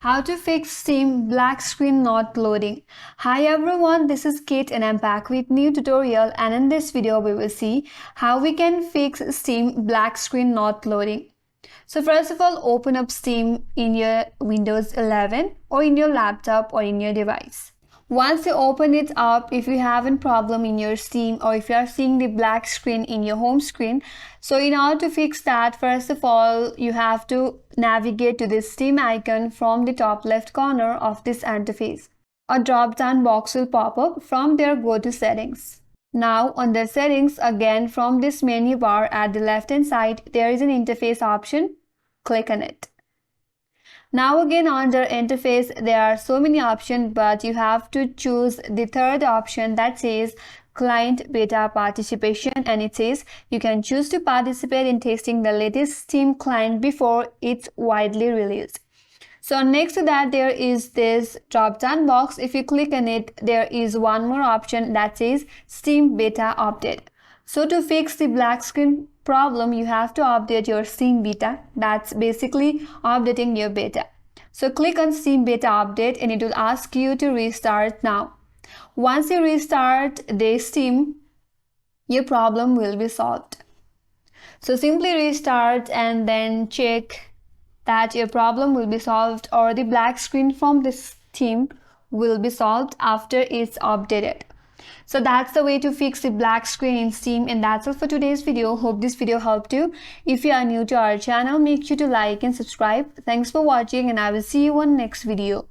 How to fix Steam black screen not loading. Hi everyone, this is Kate and I'm back with new tutorial, and in this video we will see how we can fix Steam black screen not loading. So first of all, open up Steam in your Windows 11 or in your laptop or in your device. Once you open it up, if you have a problem in your Steam or if you are seeing the black screen in your home screen, so in order to fix that, first of all, you have to navigate to this Steam icon from the top left corner of this interface. A drop-down box will pop up. From there, go to Settings. Now, under Settings, again from this menu bar at the left-hand side, there is an interface option. Click on it. Now again under interface, there are so many options, but you have to choose the third option that says client beta participation, and it says you can choose to participate in testing the latest Steam client before it's widely released. So next to that, there is this drop-down box. If you click on it, there is one more option that says Steam beta update. So to fix the black screen problem, you have to update your Steam beta. That's basically updating your beta. So click on Steam beta update and it will ask you to restart now. Once you restart the Steam, your problem will be solved. So simply restart and then check that your problem will be solved, or the black screen from the Steam will be solved after it's updated. So that's the way to fix the black screen in Steam, and that's all for today's video. Hope this video helped you. If you are new to our channel, make sure to like and subscribe. Thanks for watching and I will see you on next video.